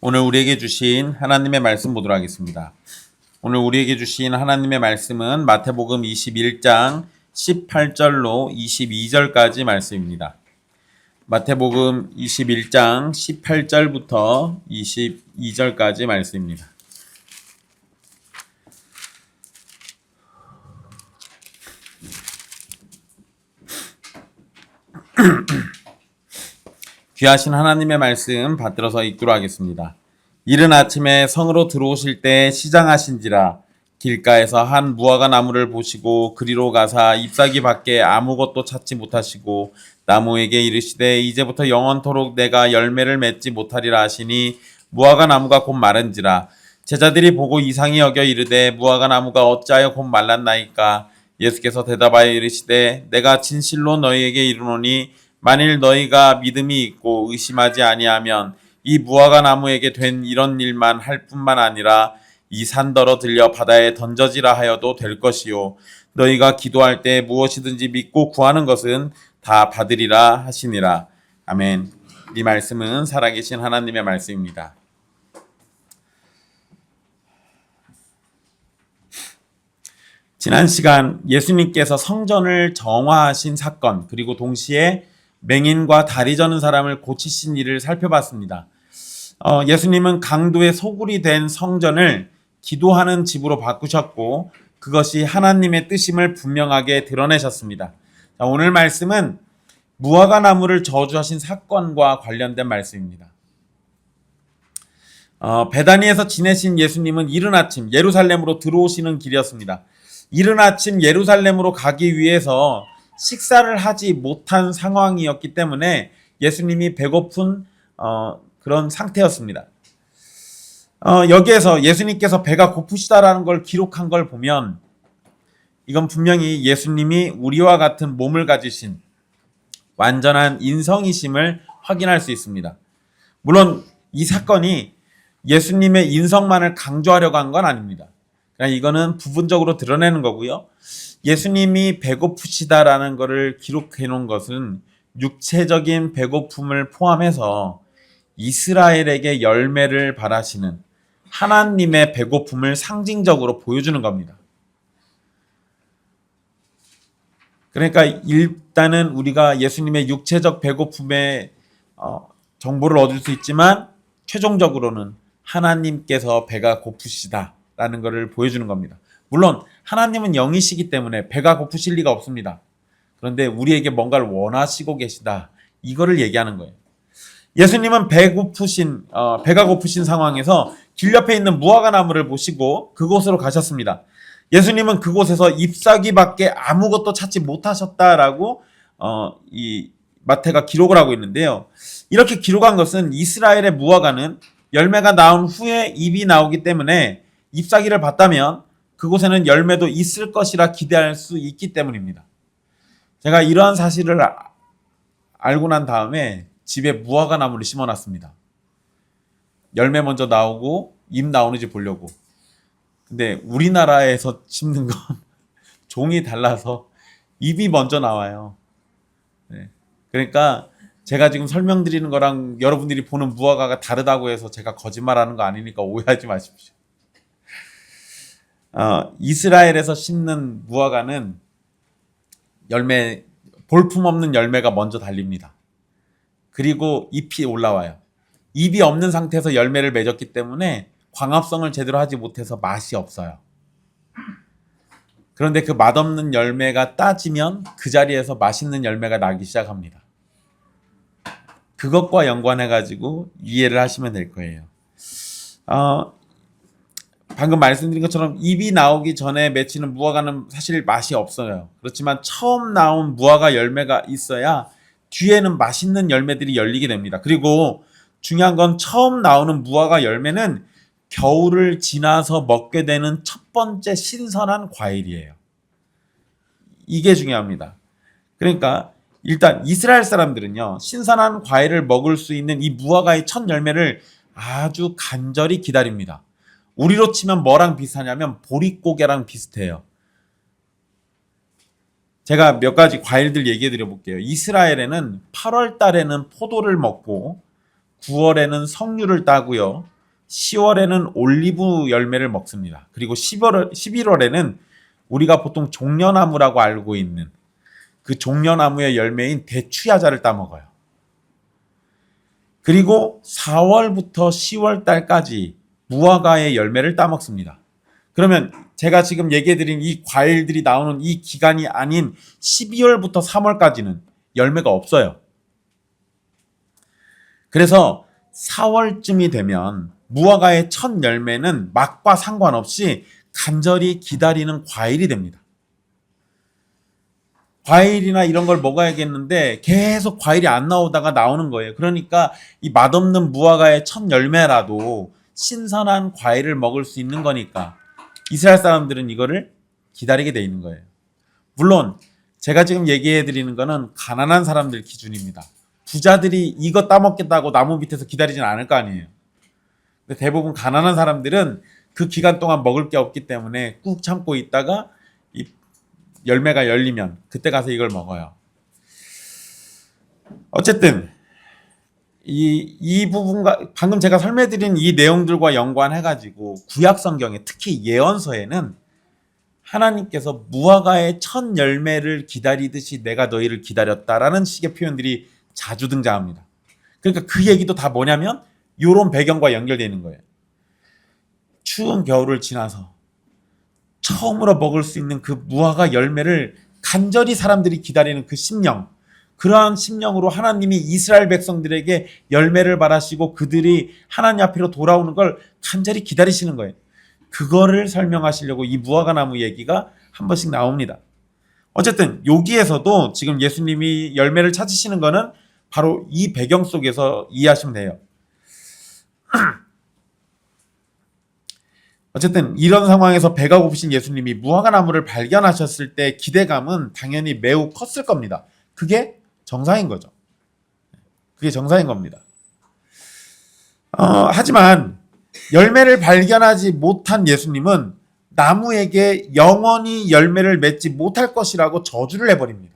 오늘 우리에게 주신 하나님의 말씀 보도록 하겠습니다. 오늘 우리에게 주신 하나님의 말씀은 마태복음 21장 18절로 22절까지 말씀입니다. 마태복음 21장 18절부터 22절까지 말씀입니다. 귀하신 하나님의 말씀 받들어서 읽도록 하겠습니다. 이른 아침에 성으로 들어오실 때 시장하신지라 길가에서 한 무화과 나무를 보시고 그리로 가사 잎사귀 밖에 아무것도 찾지 못하시고 나무에게 이르시되 이제부터 영원토록 내가 열매를 맺지 못하리라 하시니 무화과 나무가 곧 마른지라. 제자들이 보고 이상히 여겨 이르되 무화과 나무가 어찌하여 곧 말랐나이까. 예수께서 대답하여 이르시되 내가 진실로 너희에게 이르노니 만일 너희가 믿음이 있고 의심하지 아니하면 이 무화과 나무에게 된 이런 일만 할 뿐만 아니라 이 산더러 들려 바다에 던져지라 하여도 될 것이요 너희가 기도할 때 무엇이든지 믿고 구하는 것은 다 받으리라 하시니라. 아멘. 이 말씀은 살아계신 하나님의 말씀입니다. 지난 시간 예수님께서 성전을 정화하신 사건, 그리고 동시에 맹인과 다리 저는 사람을 고치신 일을 살펴봤습니다. 예수님은 강도의 소굴이 된 성전을 기도하는 집으로 바꾸셨고 그것이 하나님의 뜻임을 분명하게 드러내셨습니다. 자, 오늘 말씀은 무화과 나무를 저주하신 사건과 관련된 말씀입니다. 베다니에서 지내신 예수님은 이른 아침 예루살렘으로 들어오시는 길이었습니다. 이른 아침 예루살렘으로 가기 위해서 식사를 하지 못한 상황이었기 때문에 예수님이 배고픈 그런 상태였습니다. 여기에서 예수님께서 배가 고프시다라는 걸 기록한 걸 보면 이건 분명히 예수님이 우리와 같은 몸을 가지신 완전한 인성이심을 확인할 수 있습니다. 물론 이 사건이 예수님의 인성만을 강조하려고 한 건 아닙니다. 그냥 이거는 부분적으로 드러내는 거고요. 예수님이 배고프시다라는 것을 기록해 놓은 것은 육체적인 배고픔을 포함해서 이스라엘에게 열매를 바라시는 하나님의 배고픔을 상징적으로 보여주는 겁니다. 그러니까 일단은 우리가 예수님의 육체적 배고픔의 정보를 얻을 수 있지만 최종적으로는 하나님께서 배가 고프시다라는 것을 보여주는 겁니다. 물론 하나님은 영이시기 때문에 배가 고프실 리가 없습니다. 그런데 우리에게 뭔가를 원하시고 계시다, 이거를 얘기하는 거예요. 예수님은 배가 고프신 상황에서 길 옆에 있는 무화과 나무를 보시고 그곳으로 가셨습니다. 예수님은 그곳에서 잎사귀밖에 아무것도 찾지 못하셨다라고 이 마태가 기록을 하고 있는데요. 이렇게 기록한 것은 이스라엘의 무화과는 열매가 나온 후에 잎이 나오기 때문에 잎사귀를 봤다면 그곳에는 열매도 있을 것이라 기대할 수 있기 때문입니다. 제가 이러한 사실을 알고 난 다음에 집에 무화과 나무를 심어놨습니다. 열매 먼저 나오고 잎 나오는지 보려고. 근데 우리나라에서 심는 건 종이 달라서 잎이 먼저 나와요. 네. 그러니까 제가 지금 설명드리는 거랑 여러분들이 보는 무화과가 다르다고 해서 제가 거짓말하는 거 아니니까 오해하지 마십시오. 이스라엘에서 심는 무화과는 볼품없는 열매가 먼저 달립니다. 그리고 잎이 올라와요. 잎이 없는 상태에서 열매를 맺었기 때문에 광합성을 제대로 하지 못해서 맛이 없어요. 그런데 그 맛없는 열매가 따지면 그 자리에서 맛있는 열매가 나기 시작합니다. 그것과 연관해가지고 이해를 하시면 될 거예요. 방금 말씀드린 것처럼 잎이 나오기 전에 맺히는 무화과는 사실 맛이 없어요. 그렇지만 처음 나온 무화과 열매가 있어야 뒤에는 맛있는 열매들이 열리게 됩니다. 그리고 중요한 건 처음 나오는 무화과 열매는 겨울을 지나서 먹게 되는 첫 번째 신선한 과일이에요. 이게 중요합니다. 그러니까 일단 이스라엘 사람들은요, 신선한 과일을 먹을 수 있는 이 무화과의 첫 열매를 아주 간절히 기다립니다. 우리로 치면 뭐랑 비슷하냐면 보릿고개랑 비슷해요. 제가 몇 가지 과일들 얘기해 드려 볼게요. 이스라엘에는 8월 달에는 포도를 먹고 9월에는 석류를 따고요. 10월에는 올리브 열매를 먹습니다. 그리고 11월에는 우리가 보통 종려나무라고 알고 있는 그 종려나무의 열매인 대추야자를 따먹어요. 그리고 4월부터 10월 달까지 무화과의 열매를 따먹습니다. 그러면 제가 지금 얘기해드린 이 과일들이 나오는 이 기간이 아닌 12월부터 3월까지는 열매가 없어요. 그래서 4월쯤이 되면 무화과의 첫 열매는 맛과 상관없이 간절히 기다리는 과일이 됩니다. 과일이나 이런 걸 먹어야겠는데 계속 과일이 안 나오다가 나오는 거예요. 그러니까 이 맛없는 무화과의 첫 열매라도 신선한 과일을 먹을 수 있는 거니까 이스라엘 사람들은 이거를 기다리게 돼 있는 거예요. 물론 제가 지금 얘기해 드리는 거는 가난한 사람들 기준입니다. 부자들이 이거 따먹겠다고 나무 밑에서 기다리진 않을 거 아니에요. 근데 대부분 가난한 사람들은 그 기간 동안 먹을 게 없기 때문에 꾹 참고 있다가 이 열매가 열리면 그때 가서 이걸 먹어요. 어쨌든 이 부분과 방금 제가 설명드린 이 내용들과 연관해가지고 구약 성경에 특히 예언서에는 하나님께서 무화과의 첫 열매를 기다리듯이 내가 너희를 기다렸다라는 식의 표현들이 자주 등장합니다. 그러니까 그 얘기도 다 뭐냐면 이런 배경과 연결되어 있는 거예요. 추운 겨울을 지나서 처음으로 먹을 수 있는 그 무화과 열매를 간절히 사람들이 기다리는 그 심령, 그러한 심령으로 하나님이 이스라엘 백성들에게 열매를 바라시고 그들이 하나님 앞으로 돌아오는 걸 간절히 기다리시는 거예요. 그거를 설명하시려고 이 무화과 나무 얘기가 한 번씩 나옵니다. 어쨌든 여기에서도 지금 예수님이 열매를 찾으시는 거는 바로 이 배경 속에서 이해하시면 돼요. 어쨌든 이런 상황에서 배가 고프신 예수님이 무화과 나무를 발견하셨을 때 기대감은 당연히 매우 컸을 겁니다. 그게 정상인 거죠. 그게 정상인 겁니다. 하지만 열매를 발견하지 못한 예수님은 나무에게 영원히 열매를 맺지 못할 것이라고 저주를 해버립니다.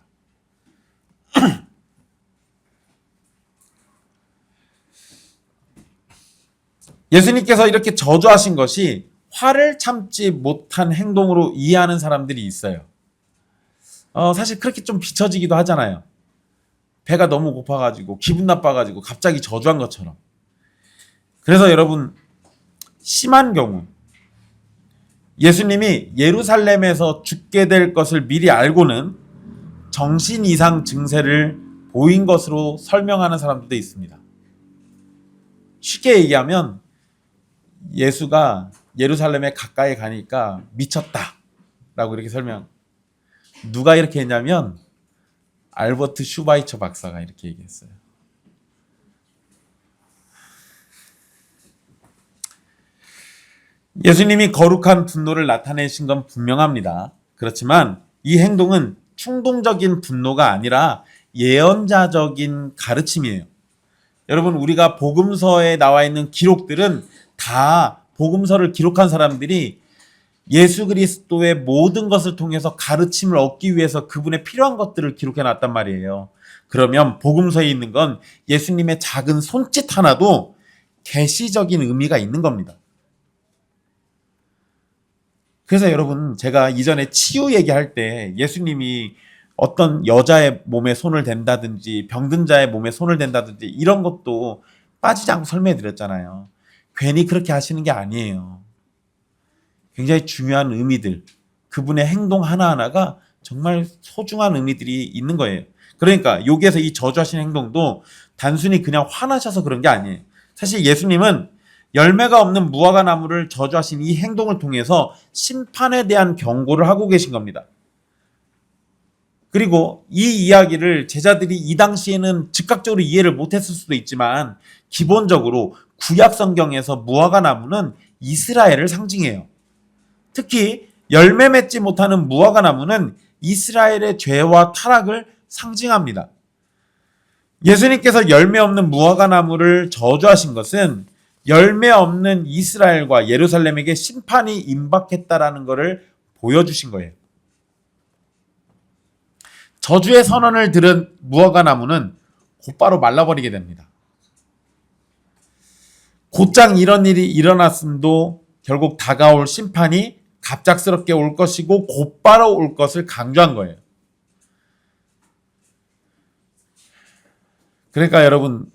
예수님께서 이렇게 저주하신 것이 화를 참지 못한 행동으로 이해하는 사람들이 있어요. 사실 그렇게 좀 비춰지기도 하잖아요. 배가 너무 고파가지고 기분 나빠가지고 갑자기 저주한 것처럼. 그래서 여러분 심한 경우 예수님이 예루살렘에서 죽게 될 것을 미리 알고는 정신 이상 증세를 보인 것으로 설명하는 사람들도 있습니다. 쉽게 얘기하면 예수가 예루살렘에 가까이 가니까 미쳤다 라고 이렇게 설명. 누가 이렇게 했냐면 알버트 슈바이처 박사가 이렇게 얘기했어요. 예수님이 거룩한 분노를 나타내신 건 분명합니다. 그렇지만 이 행동은 충동적인 분노가 아니라 예언자적인 가르침이에요. 여러분 우리가 복음서에 나와 있는 기록들은 다 복음서를 기록한 사람들이 예수 그리스도의 모든 것을 통해서 가르침을 얻기 위해서 그분의 필요한 것들을 기록해 놨단 말이에요. 그러면 복음서에 있는 건 예수님의 작은 손짓 하나도 계시적인 의미가 있는 겁니다. 그래서 여러분 제가 이전에 치유 얘기할 때 예수님이 어떤 여자의 몸에 손을 댄다든지 병든 자의 몸에 손을 댄다든지 이런 것도 빠지지 않고 설명해 드렸잖아요. 괜히 그렇게 하시는 게 아니에요. 굉장히 중요한 의미들, 그분의 행동 하나하나가 정말 소중한 의미들이 있는 거예요. 그러니까 여기에서 이 저주하신 행동도 단순히 그냥 화나셔서 그런 게 아니에요. 사실 예수님은 열매가 없는 무화과 나무를 저주하신 이 행동을 통해서 심판에 대한 경고를 하고 계신 겁니다. 그리고 이 이야기를 제자들이 이 당시에는 즉각적으로 이해를 못했을 수도 있지만 기본적으로 구약 성경에서 무화과 나무는 이스라엘을 상징해요. 특히 열매 맺지 못하는 무화과 나무는 이스라엘의 죄와 타락을 상징합니다. 예수님께서 열매 없는 무화과 나무를 저주하신 것은 열매 없는 이스라엘과 예루살렘에게 심판이 임박했다라는 것을 보여주신 거예요. 저주의 선언을 들은 무화과 나무는 곧바로 말라버리게 됩니다. 곧장 이런 일이 일어났음도 결국 다가올 심판이 갑작스럽게 올 것이고 곧바로 올 것을 강조한 거예요. 그러니까 여러분,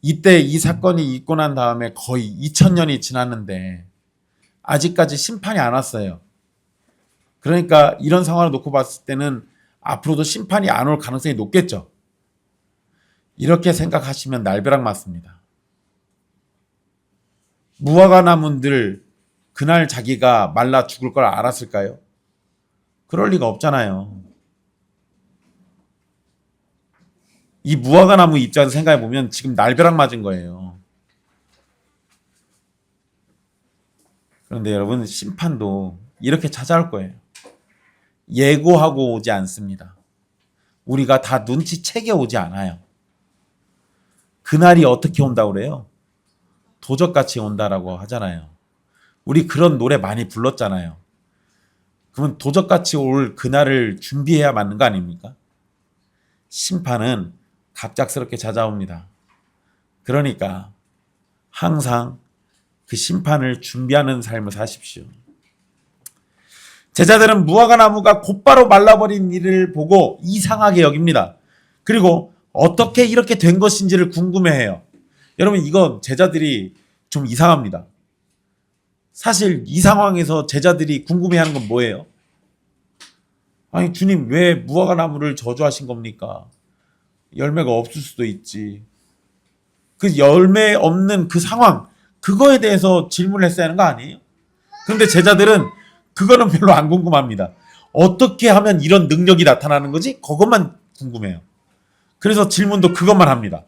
이때 이 사건이 있고 난 다음에 거의 2000년이 지났는데 아직까지 심판이 안 왔어요. 그러니까 이런 상황을 놓고 봤을 때는 앞으로도 심판이 안 올 가능성이 높겠죠. 이렇게 생각하시면 날벼락 맞습니다. 무화과 나무들 그날 자기가 말라 죽을 걸 알았을까요? 그럴 리가 없잖아요. 이 무화과 나무 입장에서 생각해 보면 지금 날벼락 맞은 거예요. 그런데 여러분, 심판도 이렇게 찾아올 거예요. 예고하고 오지 않습니다. 우리가 다 눈치채게 오지 않아요. 그날이 어떻게 온다고 그래요? 도적같이 온다라고 하잖아요. 우리 그런 노래 많이 불렀잖아요. 그러면 도적같이 올 그날을 준비해야 맞는 거 아닙니까? 심판은 갑작스럽게 찾아옵니다. 그러니까 항상 그 심판을 준비하는 삶을 사십시오. 제자들은 무화과 나무가 곧바로 말라버린 일을 보고 이상하게 여깁니다. 그리고 어떻게 이렇게 된 것인지를 궁금해해요. 여러분, 이건 제자들이 좀 이상합니다. 사실 이 상황에서 제자들이 궁금해하는 건 뭐예요? 아니, 주님, 왜 무화과 나무를 저주하신 겁니까? 열매가 없을 수도 있지. 그 열매 없는 그 상황, 그거에 대해서 질문을 했어야 하는 거 아니에요? 그런데 제자들은 그거는 별로 안 궁금합니다. 어떻게 하면 이런 능력이 나타나는 거지? 그것만 궁금해요. 그래서 질문도 그것만 합니다.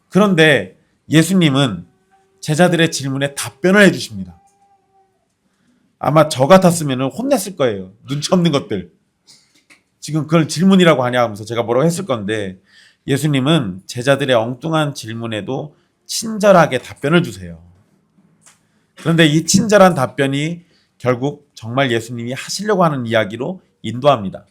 그런데 예수님은 제자들의 질문에 답변을 해주십니다. 아마 저 같았으면 혼냈을 거예요. 눈치 없는 것들. 지금 그걸 질문이라고 하냐 하면서 제가 뭐라고 했을 건데, 예수님은 제자들의 엉뚱한 질문에도 친절하게 답변을 주세요. 그런데 이 친절한 답변이 결국 정말 예수님이 하시려고 하는 이야기로 인도합니다.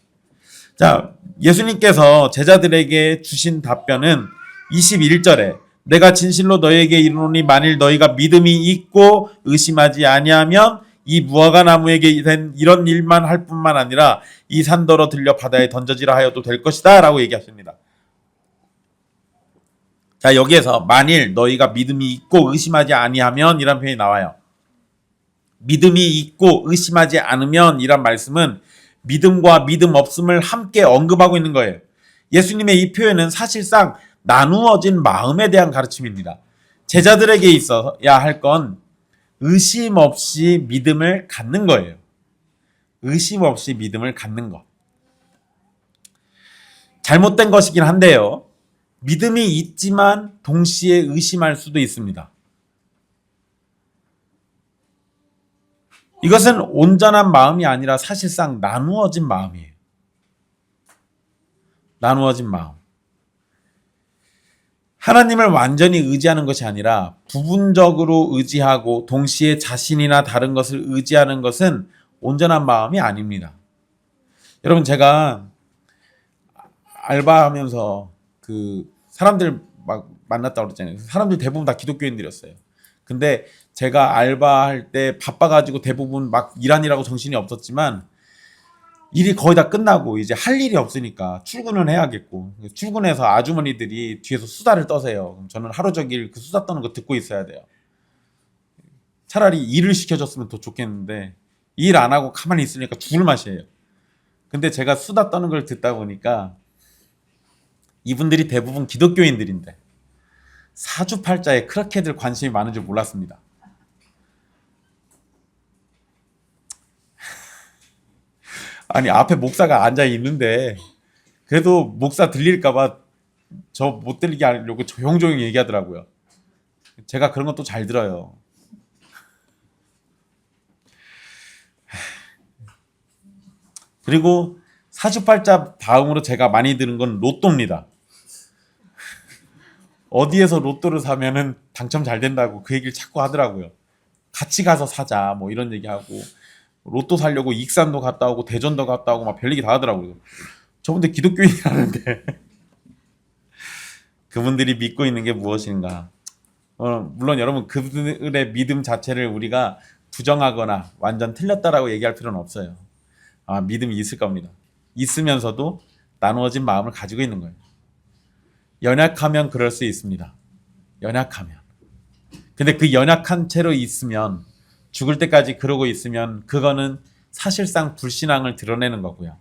자, 예수님께서 제자들에게 주신 답변은 21절에 내가 진실로 너희에게 이르노니 만일 너희가 믿음이 있고 의심하지 아니하면 이 무화과 나무에게 된 이런 일만 할 뿐만 아니라 이 산더러 들려 바다에 던져지라 하여도 될 것이다 라고 얘기하십니다. 자, 여기에서 만일 너희가 믿음이 있고 의심하지 아니하면 이란 표현이 나와요. 믿음이 있고 의심하지 않으면 이란 말씀은 믿음과 믿음 없음을 함께 언급하고 있는 거예요. 예수님의 이 표현은 사실상 나누어진 마음에 대한 가르침입니다. 제자들에게 있어야 할 건 의심 없이 믿음을 갖는 거예요. 의심 없이 믿음을 갖는 것. 잘못된 것이긴 한데요. 믿음이 있지만 동시에 의심할 수도 있습니다. 이것은 온전한 마음이 아니라 사실상 나누어진 마음이에요. 나누어진 마음. 하나님을 완전히 의지하는 것이 아니라 부분적으로 의지하고 동시에 자신이나 다른 것을 의지하는 것은 온전한 마음이 아닙니다. 여러분, 제가 알바하면서 그 사람들 막 만났다고 그랬잖아요. 사람들 대부분 다 기독교인들이었어요. 근데 제가 알바할 때 바빠가지고 대부분 막 일하느라고 정신이 없었지만 일이 거의 다 끝나고 이제 할 일이 없으니까 출근을 해야겠고, 출근해서 아주머니들이 뒤에서 수다를 떠세요. 그럼 저는 하루 종일 그 수다 떠는 거 듣고 있어야 돼요. 차라리 일을 시켜줬으면 더 좋겠는데 일 안 하고 가만히 있으니까 죽을 맛이에요. 근데 제가 수다 떠는 걸 듣다 보니까 이분들이 대부분 기독교인들인데 사주팔자에 그렇게들 관심이 많은 줄 몰랐습니다. 아니, 앞에 목사가 앉아 있는데 그래도 목사 들릴까봐 저 못 들리게 하려고 조용조용 얘기하더라고요. 제가 그런 것도 잘 들어요. 그리고 사주팔자 다음으로 제가 많이 들은 건 로또입니다. 어디에서 로또를 사면은 당첨 잘 된다고 그 얘기를 자꾸 하더라고요. 같이 가서 사자 뭐 이런 얘기하고, 로또 사려고 익산도 갔다 오고 대전도 갔다 오고 막 별얘기 다 하더라고요. 저분들 기독교인이라는데 그분들이 믿고 있는 게 무엇인가? 물론 여러분 그들의 믿음 자체를 우리가 부정하거나 완전 틀렸다라고 얘기할 필요는 없어요. 믿음이 있을 겁니다. 있으면서도 나누어진 마음을 가지고 있는 거예요. 연약하면 그럴 수 있습니다. 연약하면. 근데 그 연약한 채로 있으면, 죽을 때까지 그러고 있으면 그거는 사실상 불신앙을 드러내는 거고요.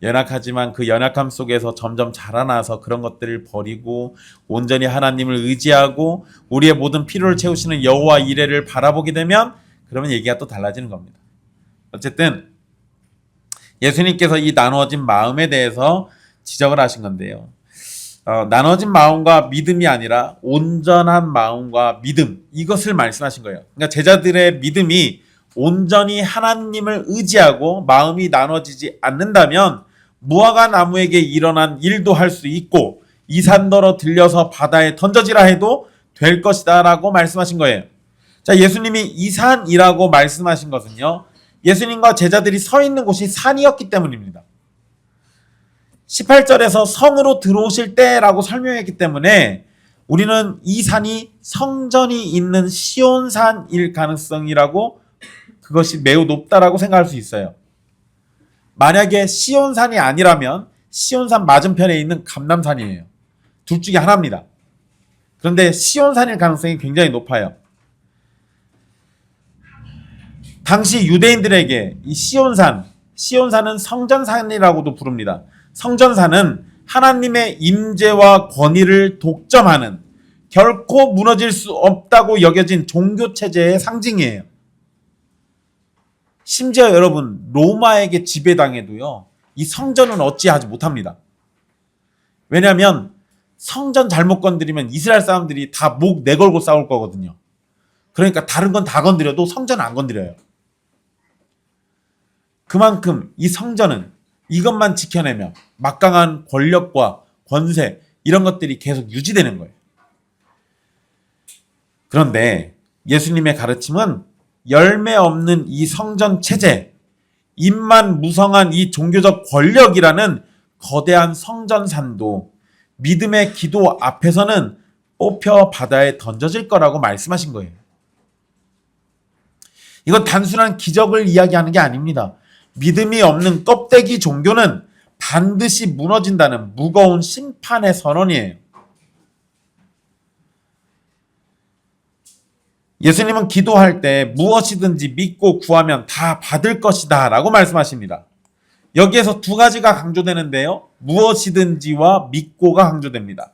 연약하지만 그 연약함 속에서 점점 자라나서 그런 것들을 버리고 온전히 하나님을 의지하고 우리의 모든 필요를 채우시는 여호와 이레를 바라보게 되면, 그러면 얘기가 또 달라지는 겁니다. 어쨌든 예수님께서 이 나누어진 마음에 대해서 지적을 하신 건데요. 나눠진 마음과 믿음이 아니라 온전한 마음과 믿음, 이것을 말씀하신 거예요. 그러니까 제자들의 믿음이 온전히 하나님을 의지하고 마음이 나눠지지 않는다면 무화과 나무에게 일어난 일도 할 수 있고 이 산더러 들려서 바다에 던져지라 해도 될 것이다 라고 말씀하신 거예요. 자, 예수님이 이 산이라고 말씀하신 것은요, 예수님과 제자들이 서 있는 곳이 산이었기 때문입니다. 18절에서 성으로 들어오실 때라고 설명했기 때문에 우리는 이 산이 성전이 있는 시온산일 가능성이라고, 그것이 매우 높다라고 생각할 수 있어요. 만약에 시온산이 아니라면 시온산 맞은편에 있는 감람산이에요. 둘 중에 하나입니다. 그런데 시온산일 가능성이 굉장히 높아요. 당시 유대인들에게 이 시온산은 성전산이라고도 부릅니다. 성전산은 하나님의 임재와 권위를 독점하는, 결코 무너질 수 없다고 여겨진 종교체제의 상징이에요. 심지어 여러분, 로마에게 지배당해도요, 이 성전은 어찌하지 못합니다. 왜냐하면 성전 잘못 건드리면 이스라엘 사람들이 다 목 내걸고 싸울 거거든요. 그러니까 다른 건 다 건드려도 성전은 안 건드려요. 그만큼 이 성전은 이것만 지켜내면 막강한 권력과 권세, 이런 것들이 계속 유지되는 거예요. 그런데 예수님의 가르침은 열매 없는 이 성전 체제, 입만 무성한 이 종교적 권력이라는 거대한 성전산도 믿음의 기도 앞에서는 뽑혀 바다에 던져질 거라고 말씀하신 거예요. 이건 단순한 기적을 이야기하는 게 아닙니다. 믿음이 없는 껍데기 종교는 반드시 무너진다는 무거운 심판의 선언이에요. 예수님은 기도할 때 무엇이든지 믿고 구하면 다 받을 것이다 라고 말씀하십니다. 여기에서 두 가지가 강조되는데요. 무엇이든지와 믿고가 강조됩니다.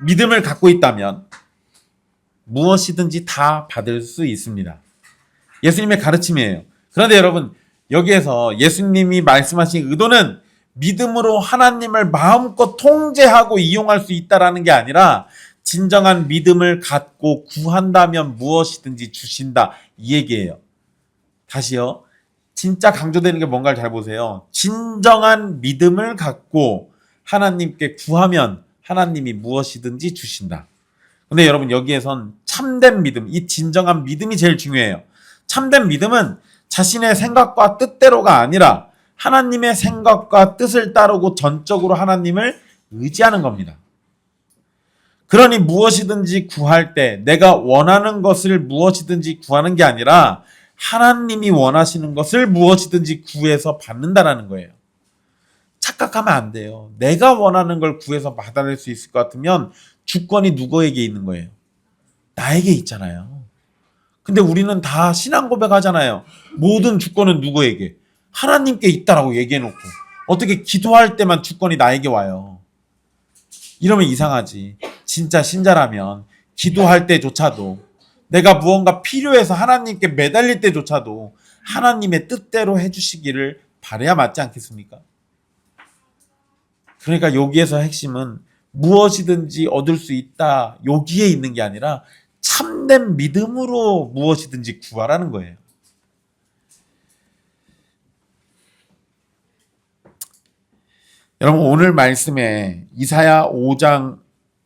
믿음을 갖고 있다면 무엇이든지 다 받을 수 있습니다. 예수님의 가르침이에요. 그런데 여러분, 여기에서 예수님이 말씀하신 의도는 믿음으로 하나님을 마음껏 통제하고 이용할 수 있다라는 게 아니라 진정한 믿음을 갖고 구한다면 무엇이든지 주신다, 이 얘기예요. 다시요. 진짜 강조되는 게 뭔가를 잘 보세요. 진정한 믿음을 갖고 하나님께 구하면 하나님이 무엇이든지 주신다. 근데 여러분, 여기에선 참된 믿음, 이 진정한 믿음이 제일 중요해요. 참된 믿음은 자신의 생각과 뜻대로가 아니라 하나님의 생각과 뜻을 따르고 전적으로 하나님을 의지하는 겁니다. 그러니 무엇이든지 구할 때 내가 원하는 것을 무엇이든지 구하는 게 아니라 하나님이 원하시는 것을 무엇이든지 구해서 받는다라는 거예요. 착각하면 안 돼요. 내가 원하는 걸 구해서 받아낼 수 있을 것 같으면 주권이 누구에게 있는 거예요? 나에게 있잖아요. 근데 우리는 다 신앙 고백하잖아요. 모든 주권은 누구에게? 하나님께 있다라고 얘기해놓고 어떻게 기도할 때만 주권이 나에게 와요? 이러면 이상하지. 진짜 신자라면 기도할 때조차도, 내가 무언가 필요해서 하나님께 매달릴 때조차도 하나님의 뜻대로 해주시기를 바라야 맞지 않겠습니까? 그러니까 여기에서 핵심은 무엇이든지 얻을 수 있다, 여기에 있는 게 아니라 참된 믿음으로 무엇이든지 구하라는 거예요. 여러분, 오늘 말씀에 이사야 5장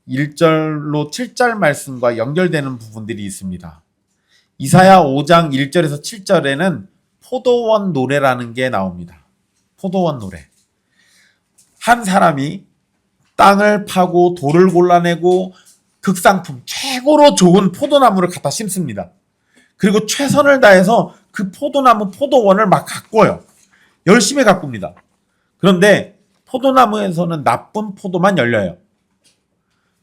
1절로 7절 말씀과 연결되는 부분들이 있습니다. 이사야 5장 1절에서 7절에는 포도원 노래라는 게 나옵니다. 포도원 노래. 한 사람이 땅을 파고 돌을 골라내고 극상품, 최고로 좋은 포도나무를 갖다 심습니다. 그리고 최선을 다해서 그 포도나무, 포도원을 막 가꿔요. 열심히 가꿉니다. 그런데 포도나무에서는 나쁜 포도만 열려요.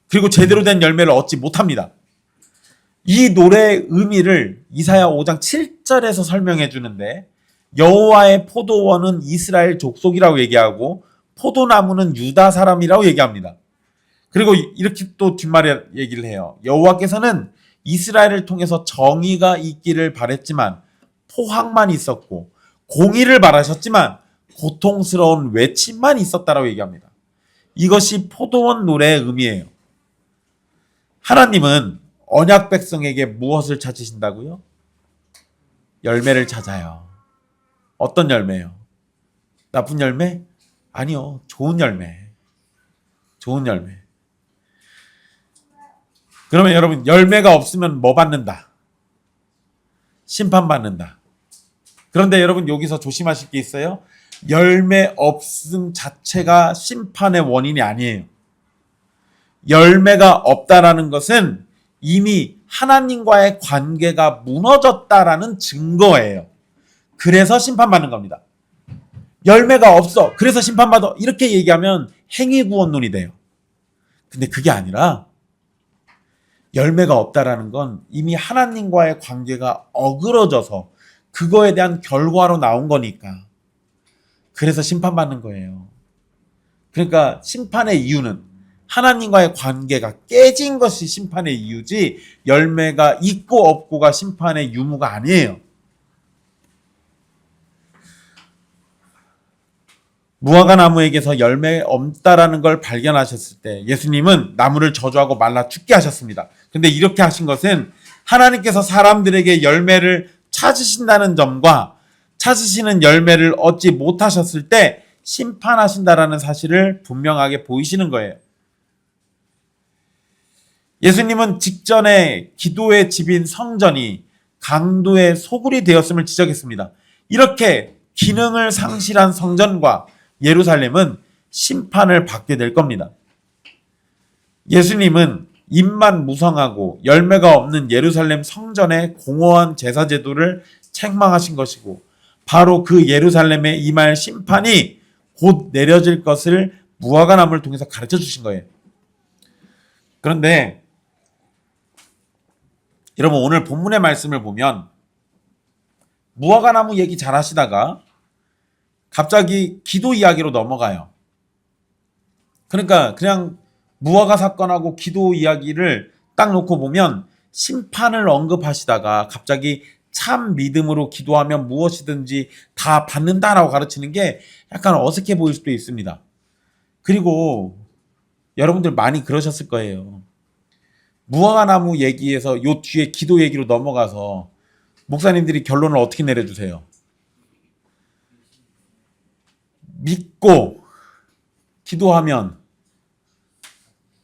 그리고 제대로 된 열매를 얻지 못합니다. 이 노래의 의미를 이사야 5장 7절에서 설명해 주는데, 여호와의 포도원은 이스라엘 족속이라고 얘기하고 포도나무는 유다 사람이라고 얘기합니다. 그리고 이렇게 또 뒷말에 얘기를 해요. 여호와께서는 이스라엘을 통해서 정의가 있기를 바랬지만 포악만 있었고, 공의를 바라셨지만 고통스러운 외침만 있었다라고 얘기합니다. 이것이 포도원 노래의 의미예요. 하나님은 언약 백성에게 무엇을 찾으신다고요? 열매를 찾아요. 어떤 열매요? 나쁜 열매? 아니요. 좋은 열매. 좋은 열매. 그러면 여러분, 열매가 없으면 뭐 받는다? 심판받는다. 그런데 여러분, 여기서 조심하실 게 있어요. 열매 없음 자체가 심판의 원인이 아니에요. 열매가 없다라는 것은 이미 하나님과의 관계가 무너졌다라는 증거예요. 그래서 심판받는 겁니다. 열매가 없어, 그래서 심판받아, 이렇게 얘기하면 행위구원론이 돼요. 근데 그게 아니라 열매가 없다라는 건 이미 하나님과의 관계가 어그러져서 그거에 대한 결과로 나온 거니까, 그래서 심판받는 거예요. 그러니까 심판의 이유는 하나님과의 관계가 깨진 것이 심판의 이유지, 열매가 있고 없고가 심판의 유무가 아니에요. 무화과 나무에게서 열매 없다라는 걸 발견하셨을 때 예수님은 나무를 저주하고 말라 죽게 하셨습니다. 근데 이렇게 하신 것은 하나님께서 사람들에게 열매를 찾으신다는 점과 찾으시는 열매를 얻지 못하셨을 때 심판하신다라는 사실을 분명하게 보이시는 거예요. 예수님은 직전에 기도의 집인 성전이 강도의 소굴이 되었음을 지적했습니다. 이렇게 기능을 상실한 성전과 예루살렘은 심판을 받게 될 겁니다. 예수님은 입만 무성하고 열매가 없는 예루살렘 성전의 공허한 제사 제도를 책망하신 것이고, 바로 그 예루살렘에 임할 심판이 곧 내려질 것을 무화과 나무를 통해서 가르쳐 주신 거예요. 그런데 여러분, 오늘 본문의 말씀을 보면 무화과 나무 얘기 잘 하시다가 갑자기 기도 이야기로 넘어가요. 그러니까 그냥 무화과 사건하고 기도 이야기를 딱 놓고 보면 심판을 언급하시다가 갑자기 참 믿음으로 기도하면 무엇이든지 다 받는다라고 가르치는 게 약간 어색해 보일 수도 있습니다. 그리고 여러분들 많이 그러셨을 거예요. 무화과 나무 얘기에서 요 뒤에 기도 얘기로 넘어가서 목사님들이 결론을 어떻게 내려주세요? 믿고 기도하면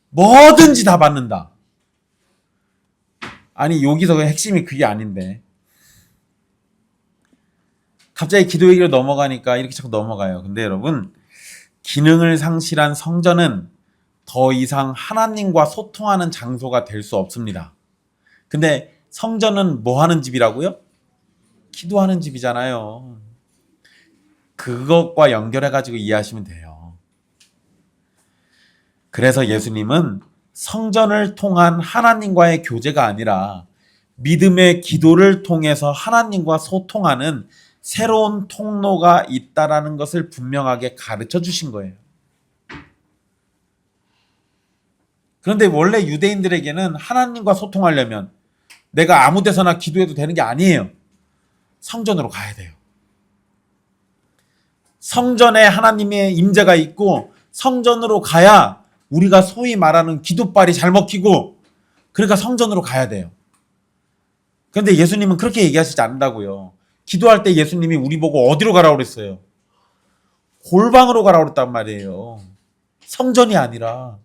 뭐든지 다 받는다. 아니, 여기서 핵심이 그게 아닌데 갑자기 기도 얘기로 넘어가니까 이렇게 자꾸 넘어가요. 근데 여러분, 기능을 상실한 성전은 더 이상 하나님과 소통하는 장소가 될 수 없습니다. 근데 성전은 뭐 하는 집이라고요? 기도하는 집이잖아요. 그것과 연결해가지고 이해하시면 돼요. 그래서 예수님은 성전을 통한 하나님과의 교제가 아니라 믿음의 기도를 통해서 하나님과 소통하는 새로운 통로가 있다라는 것을 분명하게 가르쳐 주신 거예요. 그런데 원래 유대인들에게는 하나님과 소통하려면 내가 아무 데서나 기도해도 되는 게 아니에요. 성전으로 가야 돼요. 성전에 하나님의 임재가 있고 성전으로 가야 우리가 소위 말하는 기도발이 잘 먹히고, 그러니까 성전으로 가야 돼요. 그런데 예수님은 그렇게 얘기하시지 않는다고요. 기도할 때 예수님이 우리 보고 어디로 가라고 그랬어요? 골방으로 가라고 그랬단 말이에요. 성전이 아니라.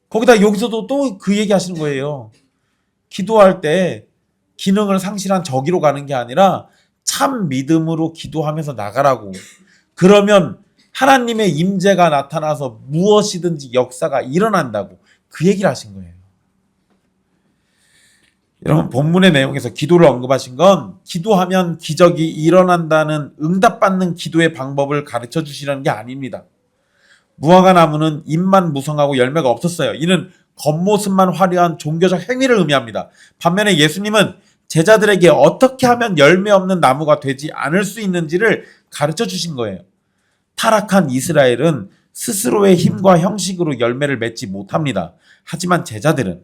거기다 여기서도 또 그 얘기 하시는 거예요. 기도할 때 기능을 상실한 저기로 가는 게 아니라 참 믿음으로 기도하면서 나가라고. 그러면 하나님의 임재가 나타나서 무엇이든지 역사가 일어난다고 그 얘기를 하신 거예요. 여러분, 본문의 내용에서 기도를 언급하신 건 기도하면 기적이 일어난다는 응답받는 기도의 방법을 가르쳐 주시라는 게 아닙니다. 무화과 나무는 잎만 무성하고 열매가 없었어요. 이는 겉모습만 화려한 종교적 행위를 의미합니다. 반면에 예수님은 제자들에게 어떻게 하면 열매 없는 나무가 되지 않을 수 있는지를 가르쳐 주신 거예요. 타락한 이스라엘은 스스로의 힘과 형식으로 열매를 맺지 못합니다. 하지만 제자들은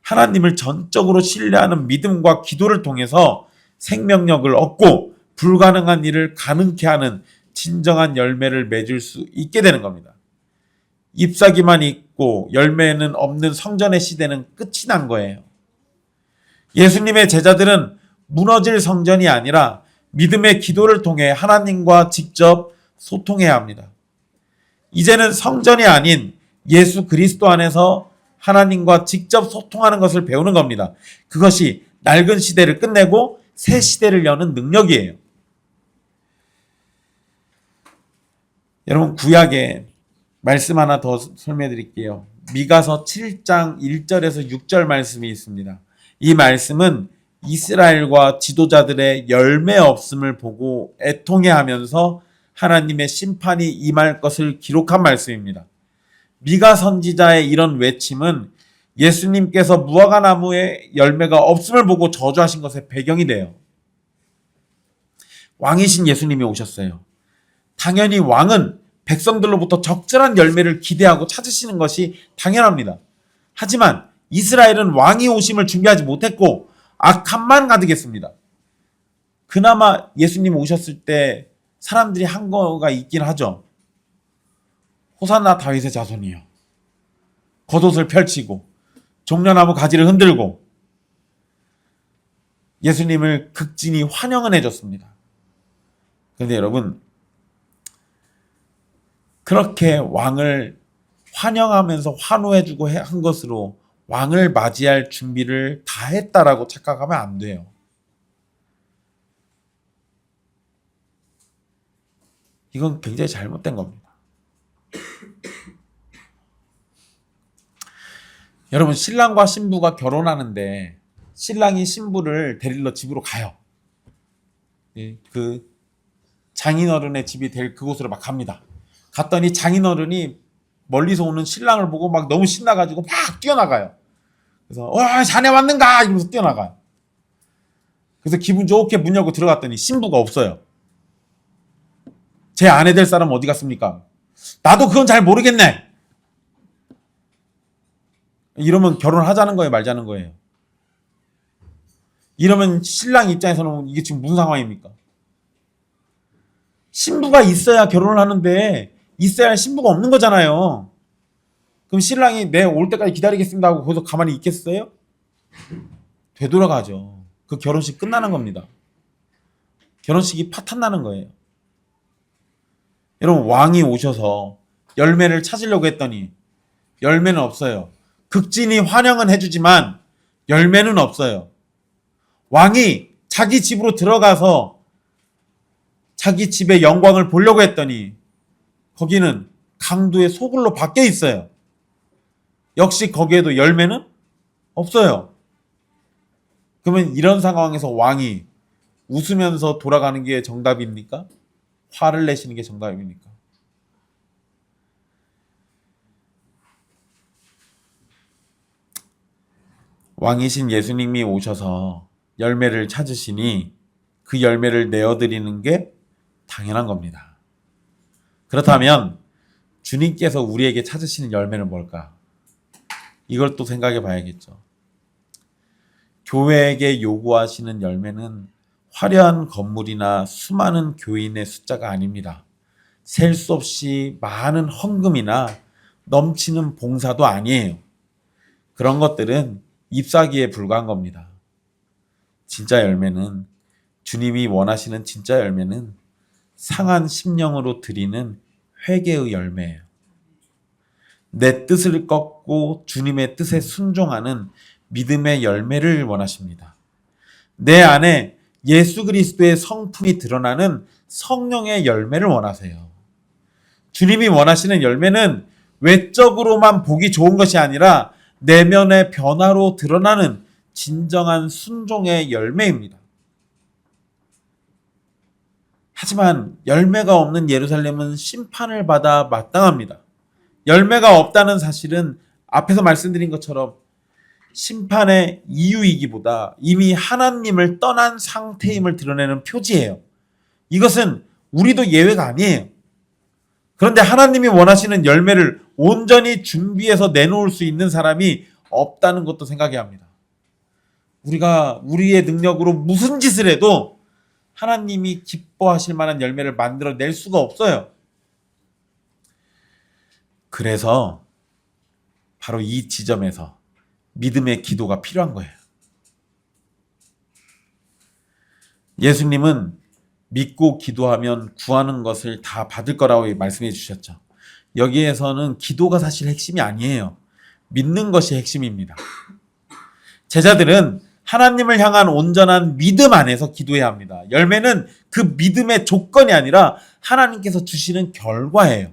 하나님을 전적으로 신뢰하는 믿음과 기도를 통해서 생명력을 얻고 불가능한 일을 가능케 하는 진정한 열매를 맺을 수 있게 되는 겁니다. 잎사귀만 있고 열매는 없는 성전의 시대는 끝이 난 거예요. 예수님의 제자들은 무너질 성전이 아니라 믿음의 기도를 통해 하나님과 직접 소통해야 합니다. 이제는 성전이 아닌 예수 그리스도 안에서 하나님과 직접 소통하는 것을 배우는 겁니다. 그것이 낡은 시대를 끝내고 새 시대를 여는 능력이에요. 여러분, 구약에 말씀 하나 더 설명해 드릴게요. 미가서 7장 1절에서 6절 말씀이 있습니다. 이 말씀은 이스라엘과 지도자들의 열매 없음을 보고 애통해하면서 하나님의 심판이 임할 것을 기록한 말씀입니다. 미가 선지자의 이런 외침은 예수님께서 무화과 나무에 열매가 없음을 보고 저주하신 것의 배경이 돼요. 왕이신 예수님이 오셨어요. 당연히 왕은 백성들로부터 적절한 열매를 기대하고 찾으시는 것이 당연합니다. 하지만 이스라엘은 왕이 오심을 준비하지 못했고 악함만 가득했습니다. 그나마 예수님 오셨을 때 사람들이 한 거가 있긴 하죠. 호산나 다윗의 자손이요. 겉옷을 펼치고 종려나무 가지를 흔들고 예수님을 극진히 환영은 해줬습니다. 그런데 여러분, 그렇게 왕을 환영하면서 환호해주고 한 것으로 왕을 맞이할 준비를 다 했다라고 착각하면 안 돼요. 이건 굉장히 잘못된 겁니다. 여러분, 신랑과 신부가 결혼하는데 신랑이 신부를 데리러 집으로 가요. 그 장인어른의 집이 될 그곳으로 막 갑니다. 갔더니 장인어른이 멀리서 오는 신랑을 보고 막 너무 신나가지고 막 뛰어나가요. 그래서 자네 왔는가 이러면서 뛰어나가요. 그래서 기분 좋게 문 열고 들어갔더니 신부가 없어요. 제 아내 될 사람 어디 갔습니까? 나도 그건 잘 모르겠네. 이러면 결혼하자는 거예요, 말자는 거예요? 이러면 신랑 입장에서는 이게 지금 무슨 상황입니까? 신부가 있어야 결혼을 하는데 있어야 할 신부가 없는 거잖아요. 그럼 신랑이 내 올 때까지 기다리겠습니다 하고 거기서 가만히 있겠어요? 되돌아가죠. 그 결혼식 끝나는 겁니다. 결혼식이 파탄나는 거예요. 여러분, 왕이 오셔서 열매를 찾으려고 했더니 열매는 없어요. 극진히 환영은 해주지만 열매는 없어요. 왕이 자기 집으로 들어가서 자기 집의 영광을 보려고 했더니 거기는 강도의 소굴로 바뀌어 있어요. 역시 거기에도 열매는 없어요. 그러면 이런 상황에서 왕이 웃으면서 돌아가는 게 정답입니까? 화를 내시는 게 정답입니까? 왕이신 예수님이 오셔서 열매를 찾으시니 그 열매를 내어드리는 게 당연한 겁니다. 그렇다면 주님께서 우리에게 찾으시는 열매는 뭘까? 이걸 또 생각해 봐야겠죠. 교회에게 요구하시는 열매는 화려한 건물이나 수많은 교인의 숫자가 아닙니다. 셀 수 없이 많은 헌금이나 넘치는 봉사도 아니에요. 그런 것들은 잎사귀에 불과한 겁니다. 진짜 열매는, 주님이 원하시는 진짜 열매는 상한 심령으로 드리는 회개의 열매예요. 내 뜻을 꺾고 주님의 뜻에 순종하는 믿음의 열매를 원하십니다. 내 안에 예수 그리스도의 성품이 드러나는 성령의 열매를 원하세요. 주님이 원하시는 열매는 외적으로만 보기 좋은 것이 아니라 내면의 변화로 드러나는 진정한 순종의 열매입니다. 하지만 열매가 없는 예루살렘은 심판을 받아 마땅합니다. 열매가 없다는 사실은 앞에서 말씀드린 것처럼 심판의 이유이기보다 이미 하나님을 떠난 상태임을 드러내는 표지예요. 이것은 우리도 예외가 아니에요. 그런데 하나님이 원하시는 열매를 온전히 준비해서 내놓을 수 있는 사람이 없다는 것도 생각해야 합니다. 우리가 우리의 능력으로 무슨 짓을 해도 하나님이 기뻐하실 만한 열매를 만들어낼 수가 없어요. 그래서 바로 이 지점에서 믿음의 기도가 필요한 거예요. 예수님은 믿고 기도하면 구하는 것을 다 받을 거라고 말씀해 주셨죠. 여기에서는 기도가 사실 핵심이 아니에요. 믿는 것이 핵심입니다. 제자들은 하나님을 향한 온전한 믿음 안에서 기도해야 합니다. 열매는 그 믿음의 조건이 아니라 하나님께서 주시는 결과예요.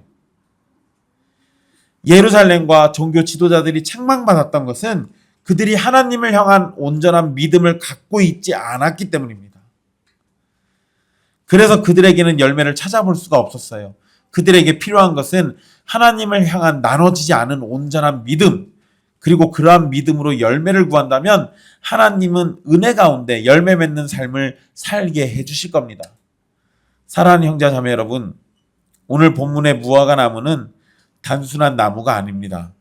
예루살렘과 종교 지도자들이 책망받았던 것은 그들이 하나님을 향한 온전한 믿음을 갖고 있지 않았기 때문입니다. 그래서 그들에게는 열매를 찾아볼 수가 없었어요. 그들에게 필요한 것은 하나님을 향한 나눠지지 않은 온전한 믿음, 그리고 그러한 믿음으로 열매를 구한다면 하나님은 은혜 가운데 열매 맺는 삶을 살게 해주실 겁니다. 사랑하는 형제 자매 여러분, 오늘 본문의 무화과 나무는 단순한 나무가 아닙니다.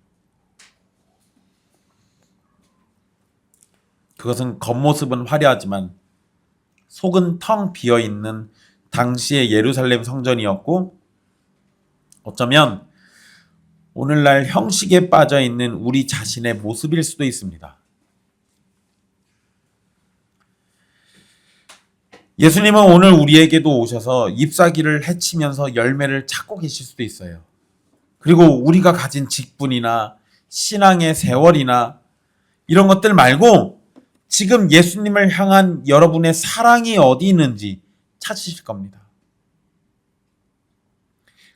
그것은 겉모습은 화려하지만 속은 텅 비어있는 당시의 예루살렘 성전이었고, 어쩌면 오늘날 형식에 빠져있는 우리 자신의 모습일 수도 있습니다. 예수님은 오늘 우리에게도 오셔서 잎사귀를 헤치면서 열매를 찾고 계실 수도 있어요. 그리고 우리가 가진 직분이나 신앙의 세월이나 이런 것들 말고 지금 예수님을 향한 여러분의 사랑이 어디 있는지 찾으실 겁니다.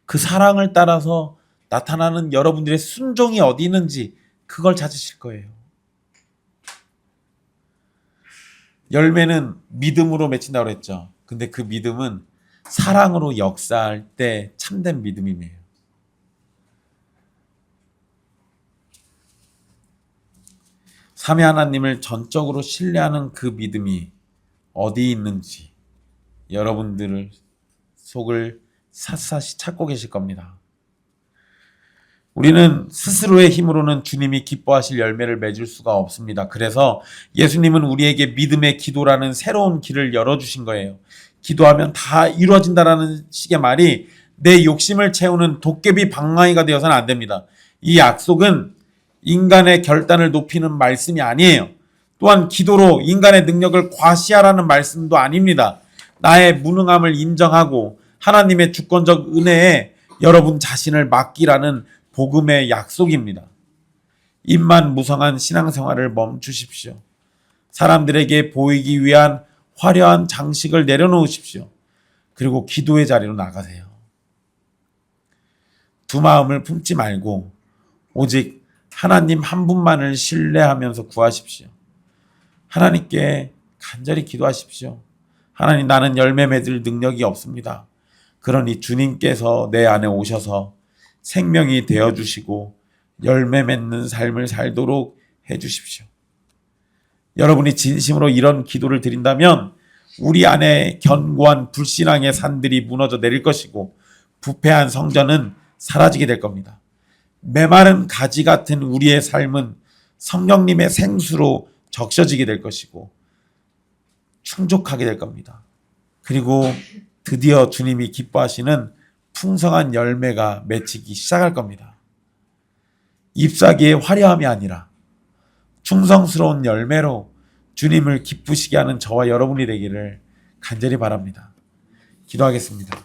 그 사랑을 따라서 나타나는 여러분들의 순종이 어디 있는지 그걸 찾으실 거예요. 열매는 믿음으로 맺힌다고 그랬죠. 근데 그 믿음은 사랑으로 역사할 때 참된 믿음이에요. 삼위 하나님을 전적으로 신뢰하는 그 믿음이 어디 있는지 여러분들을 속을 샅샅이 찾고 계실 겁니다. 우리는 스스로의 힘으로는 주님이 기뻐하실 열매를 맺을 수가 없습니다. 그래서 예수님은 우리에게 믿음의 기도라는 새로운 길을 열어주신 거예요. 기도하면 다 이루어진다라는 식의 말이 내 욕심을 채우는 도깨비 방망이가 되어서는 안 됩니다. 이 약속은 인간의 결단을 높이는 말씀이 아니에요. 또한 기도로 인간의 능력을 과시하라는 말씀도 아닙니다. 나의 무능함을 인정하고 하나님의 주권적 은혜에 여러분 자신을 맡기라는 복음의 약속입니다. 입만 무성한 신앙생활을 멈추십시오. 사람들에게 보이기 위한 화려한 장식을 내려놓으십시오. 그리고 기도의 자리로 나가세요. 두 마음을 품지 말고 오직 하나님 한 분만을 신뢰하면서 구하십시오. 하나님께 간절히 기도하십시오. 하나님, 나는 열매 맺을 능력이 없습니다. 그러니 주님께서 내 안에 오셔서 생명이 되어주시고 열매 맺는 삶을 살도록 해주십시오. 여러분이 진심으로 이런 기도를 드린다면 우리 안에 견고한 불신앙의 산들이 무너져 내릴 것이고 부패한 성전은 사라지게 될 겁니다. 메마른 가지 같은 우리의 삶은 성령님의 생수로 적셔지게 될 것이고 충족하게 될 겁니다. 그리고 드디어 주님이 기뻐하시는 풍성한 열매가 맺히기 시작할 겁니다. 잎사귀의 화려함이 아니라 충성스러운 열매로 주님을 기쁘시게 하는 저와 여러분이 되기를 간절히 바랍니다. 기도하겠습니다.